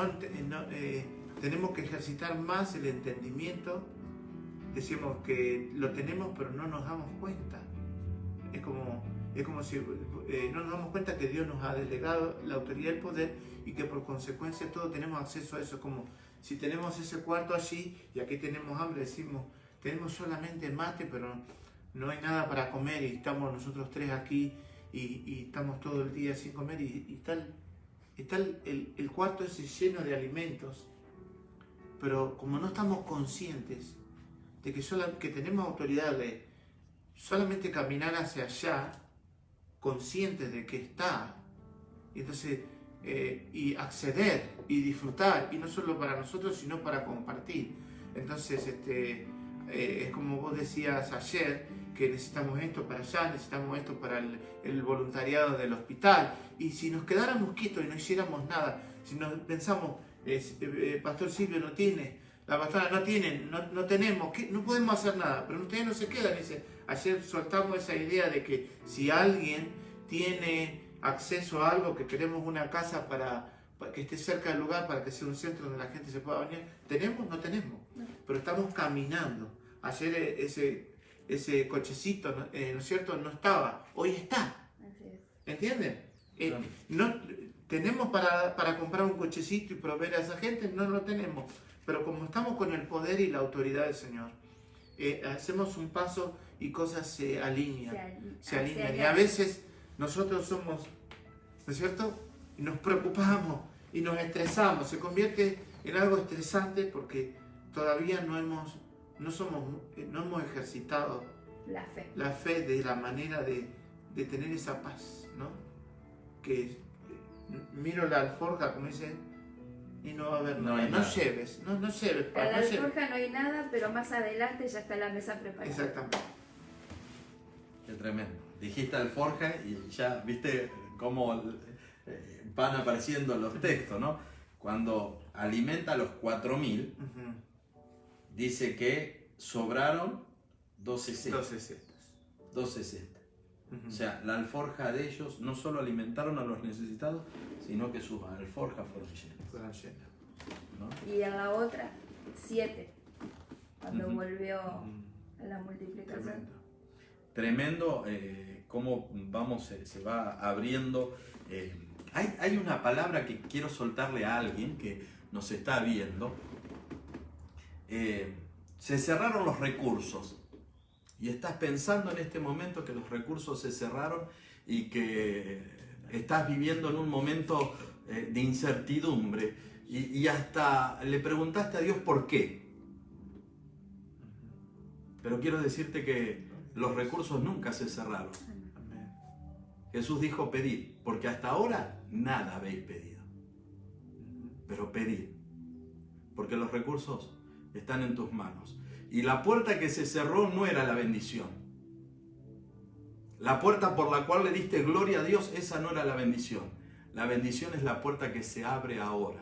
B: tenemos que ejercitar más el entendimiento. Decimos que lo tenemos pero no nos damos cuenta. Es como si no nos damos cuenta que Dios nos ha delegado la autoridad y el poder y que por consecuencia todos tenemos acceso a eso. Como si tenemos ese cuarto allí y aquí tenemos hambre, decimos, tenemos solamente mate pero no hay nada para comer y estamos nosotros tres aquí y estamos todo el día sin comer y está el cuarto ese lleno de alimentos, pero como no estamos conscientes de que tenemos autoridad de solamente caminar hacia allá, conscientes de que está, y entonces y acceder y disfrutar, y no solo para nosotros sino para compartir. Entonces es como vos decías ayer, que necesitamos esto para allá, necesitamos esto para el voluntariado del hospital, y si nos quedáramos quietos y no hiciéramos nada, si nos pensamos, Pastor Silvio no tiene, la pastora no tiene, no tenemos, no podemos hacer nada, pero ustedes no se quedan. Dice, ayer soltamos esa idea de que si alguien tiene acceso a algo, que queremos una casa para que esté cerca del lugar, para que sea un centro donde la gente se pueda bañar, ¿tenemos? No tenemos, pero estamos caminando. Ayer ese cochecito, ¿no es cierto? No estaba, hoy está. ¿Entienden? No, ¿tenemos para comprar un cochecito y proveer a esa gente? No lo tenemos. Pero como estamos con el poder y la autoridad del Señor, hacemos un paso y cosas se alinean. Y a veces nosotros somos, ¿no es cierto? Y nos preocupamos y nos estresamos. Se convierte en algo estresante porque todavía no hemos ejercitado la fe de la manera de tener esa paz, ¿no? Que miro la alforja, como dice, y no va a haber
A: No
B: nada.
A: hay
B: No
A: nada.
B: lleves, no lleves
E: A
B: pan,
E: la
B: no lleves.
E: alforja no hay nada, pero más adelante ya está la mesa preparada.
B: Exactamente.
A: Qué tremendo. Dijiste alforja y ya viste cómo van apareciendo los textos, ¿no? Cuando alimenta a los 4.000,
B: Ujú.
A: dice que sobraron 12 cestas.
B: 12 cestas.
A: 12 cestas.
B: Ujú.
A: O sea, la alforja de ellos no solo alimentaron a los necesitados, sino que sus alforjas fueron llenas,
B: Fueron llenas.
A: ¿no?
E: Y en la otra, 7. Cuando
A: Ujú.
E: volvió
B: Ujú.
E: a la multiplicación.
B: Tremendo.
A: Tremendo cómo se va abriendo. Hay una palabra que quiero soltarle a alguien que nos está viendo. Se cerraron los recursos. Y estás pensando en este momento que los recursos se cerraron y que estás viviendo en un momento de incertidumbre. Y hasta le preguntaste a Dios por qué. Pero quiero decirte que los recursos nunca se cerraron.
B: Amén.
A: Jesús dijo pedid, porque hasta ahora nada habéis pedido.
B: Ujú.
A: Pero pedid, porque los recursos están en tus manos. Y la puerta que se cerró no era la bendición. La puerta por la cual le diste gloria a Dios, esa no era la bendición. La bendición es la puerta que se abre ahora.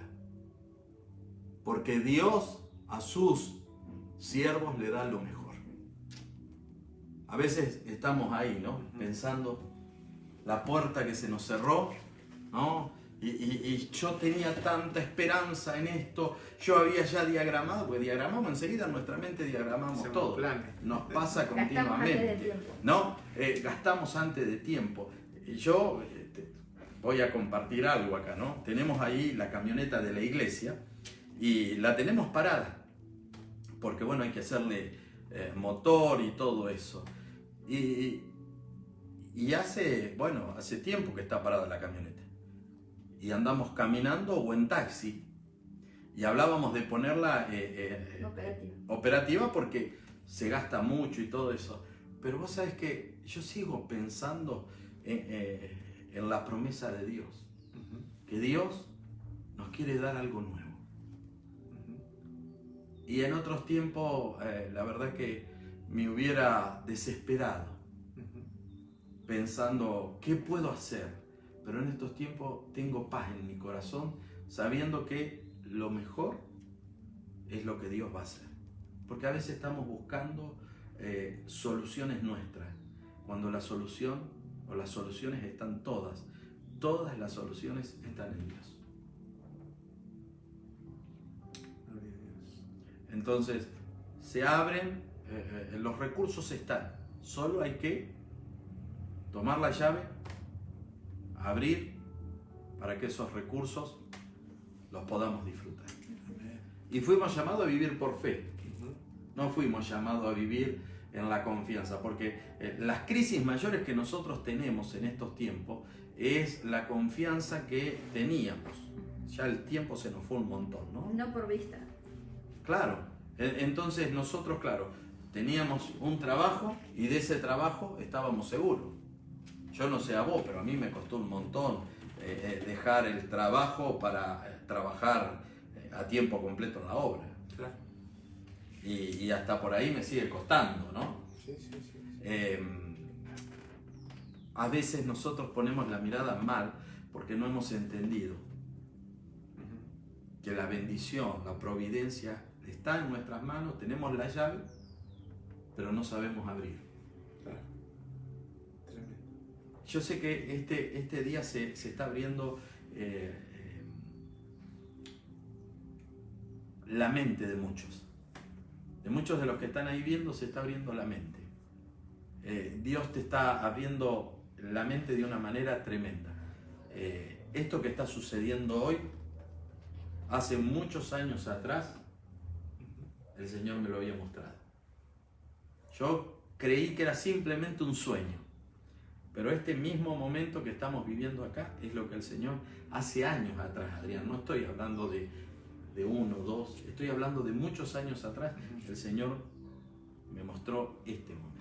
A: Porque Dios a sus siervos le da lo mejor. A veces estamos ahí, ¿no? Pensando la puerta que se nos cerró, ¿no? Y yo tenía tanta esperanza en esto, yo había ya diagramado, porque diagramamos enseguida en nuestra mente, diagramamos
B: Hacemos
A: todo.
B: planes.
A: Nos pasa
E: Gastamos antes de
A: continuamente,
E: tiempo.
A: ¿no? Gastamos antes de tiempo. Y yo voy a compartir algo acá, ¿no? Tenemos ahí la camioneta de la iglesia y la tenemos parada, porque bueno, hay que hacerle motor y todo eso. Y hace tiempo que está parada la camioneta. Y andamos caminando o en taxi. Y hablábamos de ponerla operativa porque se gasta mucho y todo eso. Pero vos sabés que yo sigo pensando en la promesa de Dios.
B: Ujú.
A: Que Dios nos quiere dar algo nuevo.
B: Ujú.
A: Y en otros tiempos, la verdad que me hubiera desesperado
B: Ujú.
A: pensando, ¿qué puedo hacer? Pero en estos tiempos tengo paz en mi corazón, sabiendo que lo mejor es lo que Dios va a hacer. Porque a veces estamos buscando soluciones nuestras, cuando la solución o las soluciones están todas las soluciones están en Dios.
B: Gloria a Dios.
A: Entonces, se abren, los recursos están, solo hay que tomar la llave, abrir para que esos recursos los podamos disfrutar.
B: Amén.
A: Y fuimos llamados a vivir por fe,
B: Ujú.
A: no fuimos llamados a vivir en la confianza, porque las crisis mayores que nosotros tenemos en estos tiempos es la confianza que teníamos. Ya el tiempo se nos fue un montón, ¿no?
E: No por vista.
A: Claro, entonces nosotros, claro, teníamos un trabajo y de ese trabajo estábamos seguros. Yo no sé a vos, pero a mí me costó un montón dejar el trabajo para trabajar a tiempo completo en la obra.
B: Claro.
A: Y hasta por ahí me sigue costando, ¿no?
B: Sí, sí, sí.
A: A veces nosotros ponemos la mirada mal porque no hemos entendido
B: Ujú.
A: que la bendición, la providencia está en nuestras manos, tenemos la llave, pero no sabemos abrir.
B: Claro. Tremendo.
A: Yo sé que este día se está abriendo la mente de muchos. De muchos de los que están ahí viendo se está abriendo la mente. Dios te está abriendo la mente de una manera tremenda. Esto que está sucediendo hoy, hace muchos años atrás, el Señor me lo había mostrado. Yo creí que era simplemente un sueño, pero este mismo momento que estamos viviendo acá es lo que el Señor hace años atrás, Adrián. No estoy hablando de uno o dos, estoy hablando de muchos años atrás. El Señor me mostró este momento.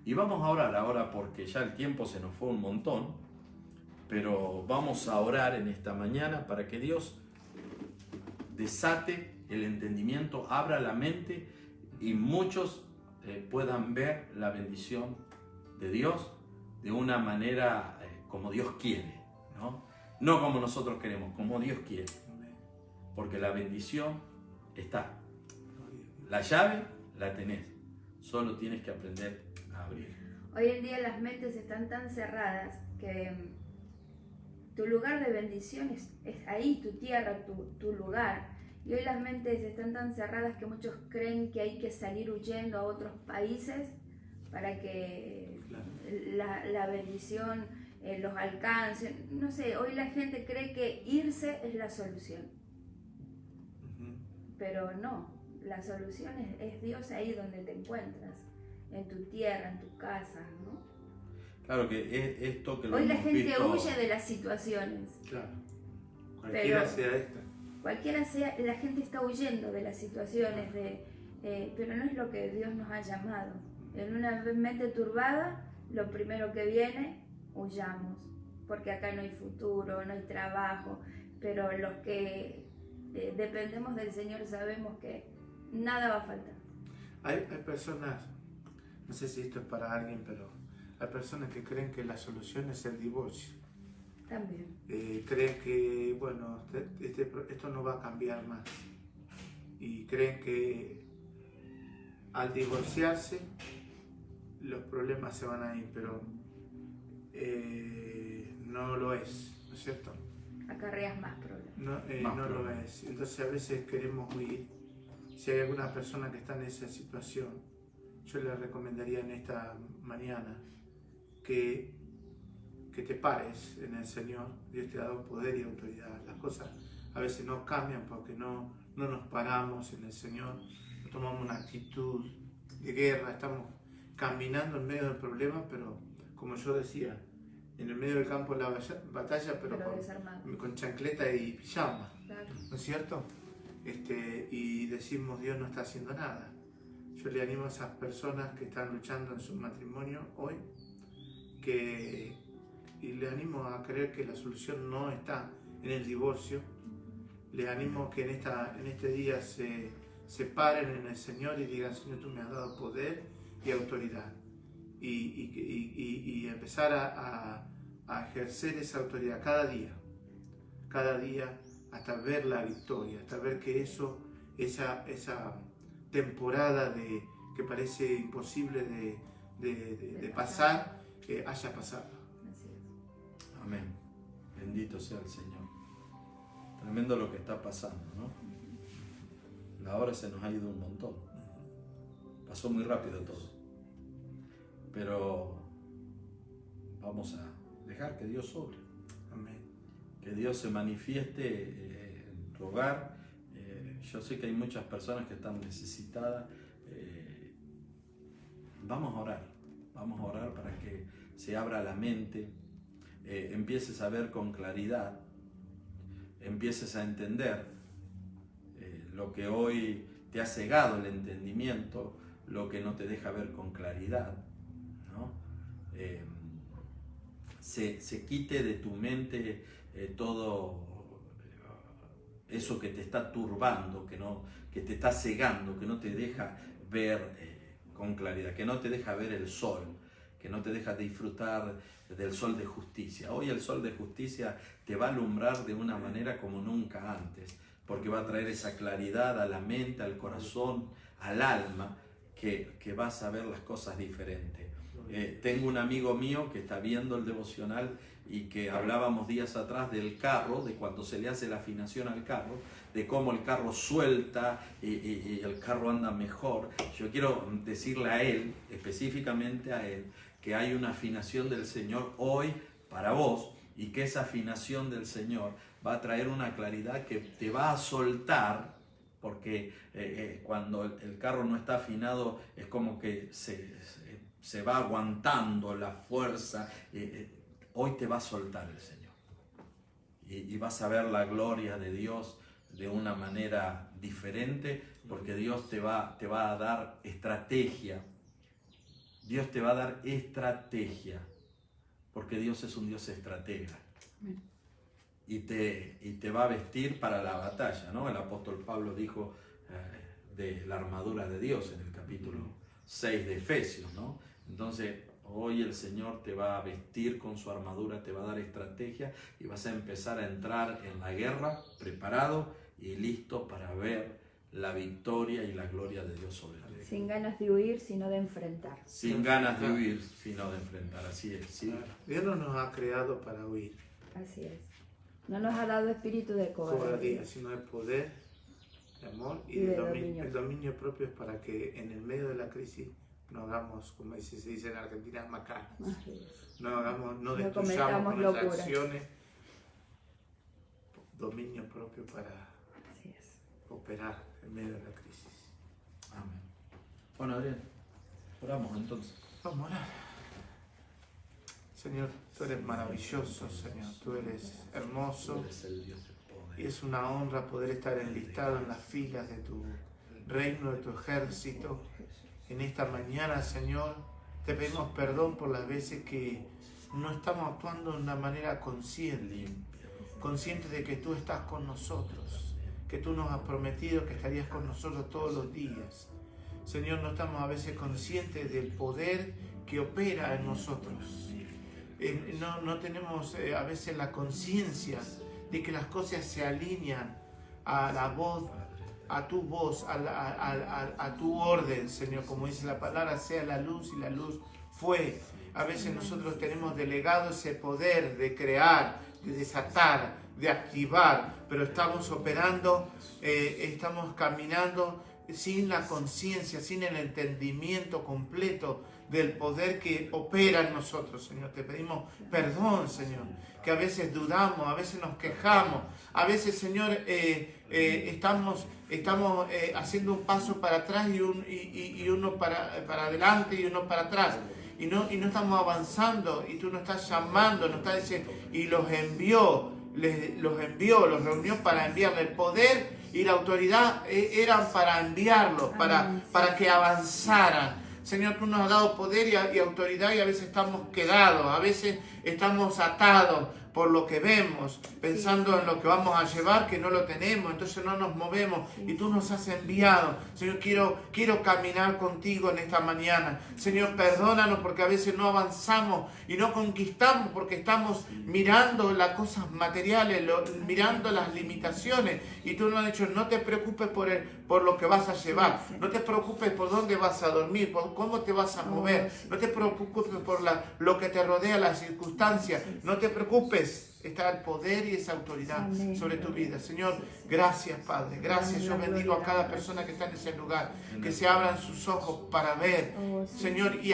A: Y vamos a orar ahora porque ya el tiempo se nos fue un montón, pero vamos a orar en esta mañana para que Dios desate el entendimiento, abra la mente y muchos puedan ver la bendición de Dios de una manera como Dios quiere, ¿no? No como nosotros queremos, como Dios quiere. Porque la bendición está. La llave la tenés, solo tienes que aprender a abrir.
E: Hoy en día las mentes están tan cerradas que tu lugar de bendición es ahí, tu tierra, tu lugar. Y hoy las mentes están tan cerradas que muchos creen que hay que salir huyendo a otros países para que la bendición los alcance. No sé, hoy la gente cree que irse es la solución. Pero no, la solución es Dios ahí donde te encuentras, en tu tierra, en tu casa, ¿no?
A: Claro que es esto que lo
E: hoy la
A: hemos
E: gente
A: visto.
E: huye de las situaciones.
B: Claro. Cualquiera
E: Pero-
B: sea esta.
E: Cualquiera sea, la gente está huyendo de las situaciones, pero no es lo que Dios nos ha llamado. En una mente turbada, lo primero que viene, huyamos, porque acá no hay futuro, no hay trabajo, pero los que dependemos del Señor sabemos que nada va a faltar.
B: Hay personas, no sé si esto es para alguien, pero hay personas que creen que la solución es el divorcio.
E: También.
B: Creen que, bueno, esto no va a cambiar más. Y creen que al divorciarse los problemas se van a ir, pero no lo es, ¿no es cierto?
E: Acarreas más problemas.
B: No lo es. Entonces a veces queremos huir. Si hay alguna persona que está en esa situación, yo le recomendaría en esta mañana que te pares en el Señor. Dios te ha dado poder y autoridad. Las cosas a veces no cambian porque no nos paramos en el Señor, no tomamos una actitud de guerra, estamos caminando en medio del problema, pero como yo decía, en el medio del campo de la batalla, pero
E: desarmado.
B: con chancleta y pijama,
E: Claro.
B: ¿no es cierto? Y decimos, Dios no está haciendo nada. Yo le animo a esas personas que están luchando en su matrimonio hoy, y le animo a creer que la solución no está en el divorcio. Le animo que en este día se paren en el Señor y digan, Señor, tú me has dado poder y autoridad. Y empezar a ejercer esa autoridad cada día, hasta ver la victoria, hasta ver que esa temporada que parece imposible de pasar, haya pasado.
E: Así es.
A: Amén. Bendito sea el Señor. Tremendo lo que está pasando, ¿no? La hora se nos ha ido un montón. Pasó muy rápido todo. Pero vamos a dejar que Dios sobre.
B: Amén.
A: Que Dios se manifieste, rogar. Yo sé que hay muchas personas que están necesitadas. Vamos a orar para que se abra la mente, empieces a ver con claridad, empieces a entender lo que hoy te ha cegado el entendimiento, lo que no te deja ver con claridad, ¿no? Se quite de tu mente todo eso que te está turbando, que te está cegando, que no te deja ver con claridad, que no te deja ver el sol, que no te deja disfrutar del sol de justicia. Hoy el sol de justicia te va a alumbrar de una manera como nunca antes, porque va a traer esa claridad a la mente, al corazón, al alma, que vas a ver las cosas diferentes. Tengo un amigo mío que está viendo el devocional y que hablábamos días atrás del carro, de cuando se le hace la afinación al carro, de cómo el carro suelta y el carro anda mejor. Yo quiero decirle a él, específicamente a él, que hay una afinación del Señor hoy para vos y que esa afinación del Señor va a traer una claridad que te va a soltar, porque cuando el carro no está afinado es como que se va aguantando la fuerza. Hoy te va a soltar el Señor y vas a ver la gloria de Dios de una manera diferente, porque Dios te va a dar estrategia. Dios te va a dar estrategia, porque Dios es un Dios estratega. y te va a vestir para la batalla, ¿no? El apóstol Pablo dijo de la armadura de Dios en el capítulo 6 de Efesios, ¿no? Entonces, hoy el Señor te va a vestir con su armadura, te va a dar estrategia y vas a empezar a entrar en la guerra preparado y listo para ver la victoria y la gloria de Dios sobre ti.
E: Sin ganas de huir, sino de enfrentar.
A: Sin ganas de huir, sino de enfrentar. Así es, sí.
B: Dios no nos ha creado para huir.
E: Así es. No nos ha dado espíritu de cobardía.
B: Sino de poder, de amor y
E: Y
B: de
E: de
B: dominio.
E: dominio.
B: El dominio propio es para que en el medio de la crisis no hagamos, como se dice en Argentina, macanas.
E: Así es.
B: No destruyamos
E: cometamos
B: con nuestras
E: locuras.
B: acciones. Dominio propio para
E: Así es.
B: operar en medio de la crisis.
A: Amén. Bueno, Adrián, oramos entonces.
B: Vamos a orar. Señor, tú eres maravilloso, Señor, tú eres hermoso.
A: Tú eres el Dios del poder.
B: Y es una honra poder estar enlistado en las filas de tu reino, de tu ejército. En esta mañana, Señor, te pedimos perdón por las veces que no estamos actuando de una manera consciente, conscientes de que tú estás con nosotros, que tú nos has prometido que estarías con nosotros todos los días. Señor, no estamos a veces conscientes del poder que opera en nosotros. No tenemos a veces la conciencia de que las cosas se alinean a la voz, a tu voz, a tu orden, Señor. Como dice la palabra, sea la luz y la luz fue. A veces nosotros tenemos delegado ese poder de crear, de desatar, de activar, pero estamos operando, estamos caminando sin la conciencia, sin el entendimiento completo del poder que opera en nosotros, Señor. Te pedimos perdón, Señor, que a veces dudamos, a veces nos quejamos, a veces, Señor, estamos haciendo un paso para atrás y uno para adelante y uno para atrás. Y no estamos avanzando, y tú nos estás llamando, nos estás diciendo, y los reunió para enviarle el poder y la autoridad eran para enviarlos, para que avanzaran. Señor, tú nos has dado poder y autoridad y a veces estamos quedados, a veces estamos atados por lo que vemos, pensando en lo que vamos a llevar, que no lo tenemos, entonces no nos movemos y tú nos has enviado. Señor, quiero caminar contigo en esta mañana. Señor, perdónanos porque a veces no avanzamos y no conquistamos porque estamos mirando las cosas materiales, mirando las limitaciones, y tú nos has dicho, no te preocupes por lo que vas a llevar, no te preocupes por dónde vas a dormir, por cómo te vas a mover, no te preocupes por lo que te rodea, las circunstancias, no te preocupes. Está el poder y esa autoridad sobre tu vida. Señor, gracias, Padre. Gracias. Yo bendigo a cada persona que está en ese lugar. Que se abran sus ojos para ver. Señor, y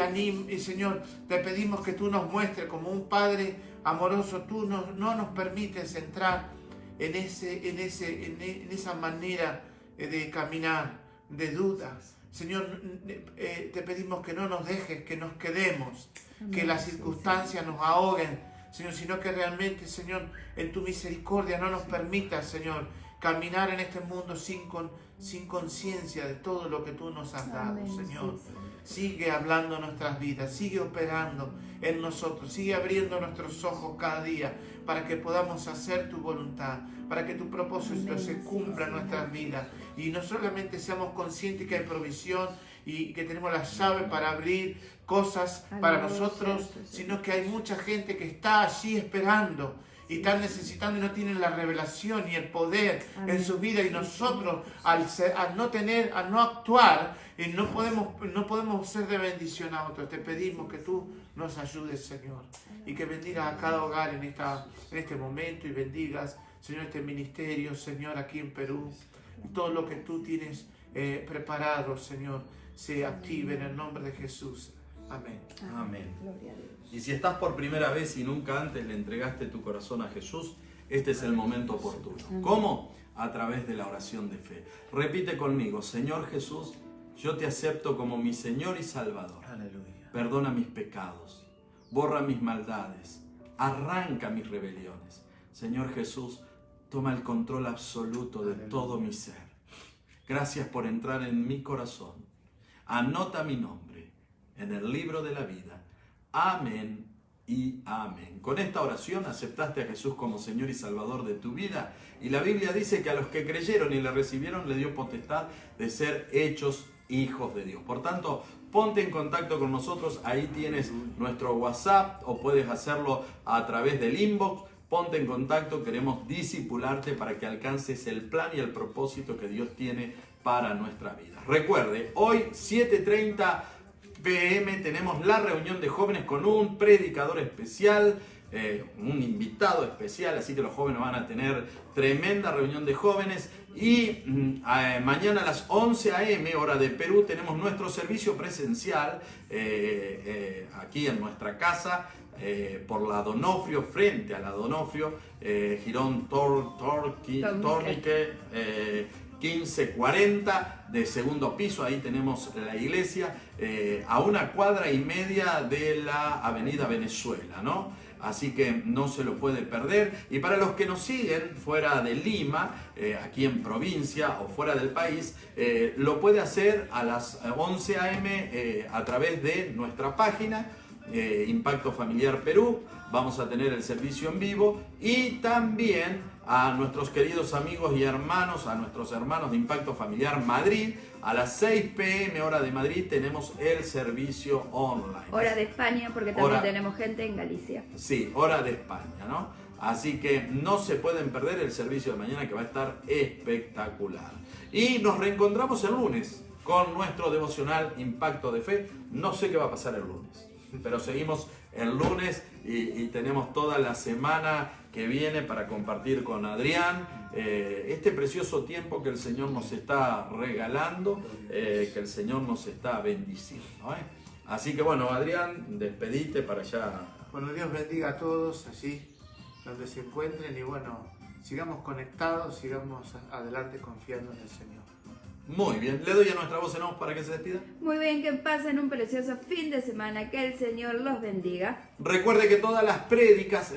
B: Señor, te pedimos que tú nos muestres como un Padre amoroso. Tú no nos permites entrar en esa manera de caminar, de dudas. Señor, te pedimos que no nos dejes, que nos quedemos, que las circunstancias nos ahoguen, Señor, sino que realmente, Señor, en tu misericordia no nos permitas, Señor, caminar en este mundo sin conciencia de todo lo que tú nos has dado, Señor. Sigue hablando nuestras vidas, sigue operando en nosotros, sigue abriendo nuestros ojos cada día para que podamos hacer tu voluntad, para que tu propósito se cumpla en nuestras vidas y no solamente seamos conscientes que hay provisión y que tenemos la llave para abrir cosas para nosotros, sino que hay mucha gente que está allí esperando y están necesitando y no tienen la revelación y el poder en su vida, y nosotros al no actuar no podemos ser de bendición a otros. Te pedimos que tú nos ayudes, Señor, y que bendigas a cada hogar en este momento, y bendigas, Señor, este ministerio, Señor, aquí en Perú, todo lo que tú tienes preparado, Señor, se active en el nombre de Jesús. Amén.
A: Amén.
E: Gloria a Dios.
A: Y si estás por primera vez y nunca antes le entregaste tu corazón a Jesús, este es el momento oportuno. ¿Cómo? A través de la oración de fe. Repite conmigo: Señor Jesús, yo te acepto como mi Señor y Salvador.
B: Aleluya.
A: Perdona mis pecados, borra mis maldades, arranca mis rebeliones. Señor Jesús, toma el control absoluto de todo mi ser. Gracias por entrar en mi corazón. Anota mi nombre en el libro de la vida. Amén y amén. Con esta oración aceptaste a Jesús como Señor y Salvador de tu vida, y la Biblia dice que a los que creyeron y le recibieron le dio potestad de ser hechos hijos de Dios. Por tanto, ponte en contacto con nosotros, ahí tienes nuestro WhatsApp o puedes hacerlo a través del inbox. Ponte en contacto, queremos discipularte para que alcances el plan y el propósito que Dios tiene para nuestra vida. Recuerde, hoy 7:30 p.m. tenemos la reunión de jóvenes con un predicador especial, un invitado especial, así que los jóvenes van a tener tremenda reunión de jóvenes. Y mañana a las 11 a.m. hora de Perú tenemos nuestro servicio presencial aquí en nuestra casa por la Donofrio, frente a la Donofrio, Girón Tornique 1540 de segundo piso. Ahí tenemos la iglesia a 1,5 cuadras de la avenida Venezuela, ¿no? Así que no se lo puede perder. Y para los que nos siguen fuera de Lima, aquí en provincia o fuera del país, lo puede hacer a las 11 a.m. A través de nuestra página Impacto Familiar Perú. Vamos a tener el servicio en vivo, y también a nuestros queridos amigos y hermanos, a nuestros hermanos de Impacto Familiar Madrid, a las 6 p.m. hora de Madrid tenemos el servicio online.
E: Hora de España, porque también tenemos gente en Galicia.
A: Sí, hora de España, ¿no? Así que no se pueden perder el servicio de mañana, que va a estar espectacular. Y nos reencontramos el lunes con nuestro devocional Impacto de Fe. No sé qué va a pasar el lunes, pero seguimos el lunes y tenemos toda la semana que viene para compartir con Adrián este precioso tiempo que el Señor nos está regalando, que el Señor nos está bendiciendo, ¿eh? Así que bueno, Adrián, despedite para allá.
B: Bueno, Dios bendiga a todos allí donde se encuentren, y bueno, sigamos conectados, sigamos adelante confiando en el Señor.
A: Muy bien, le doy a nuestra voz en off para que se despida.
E: Muy bien, que pasen un precioso fin de semana, que el Señor los bendiga.
A: Recuerde que todas las prédicas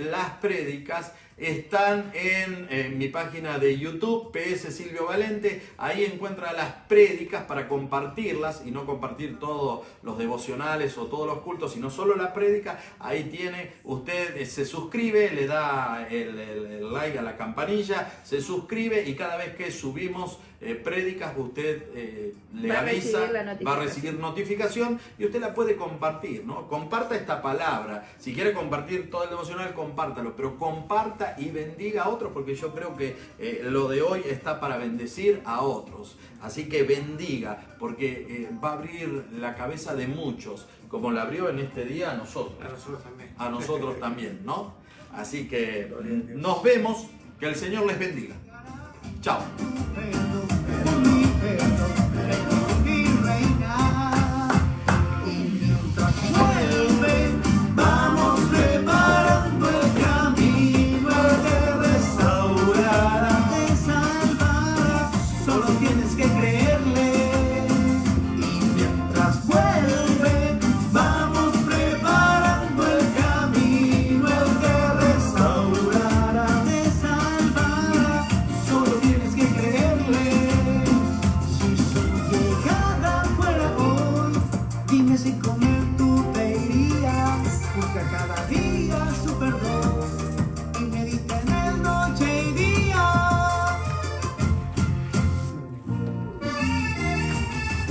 A: están en mi página de YouTube, PS Silvio Valente. Ahí encuentra las prédicas para compartirlas y no compartir todos los devocionales o todos los cultos, sino solo las prédicas. Ahí tiene, usted se suscribe, le da el like a la campanilla, se suscribe, y cada vez que subimos prédicas usted le avisa, va a recibir notificación, y usted la puede compartir, ¿no? Comparta esta palabra. Si quiere compartir todo el devocional, compártalo, pero comparta y bendiga a otros, porque yo creo que lo de hoy está para bendecir a otros. Así que bendiga, porque va a abrir la cabeza de muchos, como la abrió en este día a nosotros.
B: A nosotros también.
A: A nosotros también, ¿no? Así que nos vemos, que el Señor les bendiga. Chao.
C: Por mi perdón.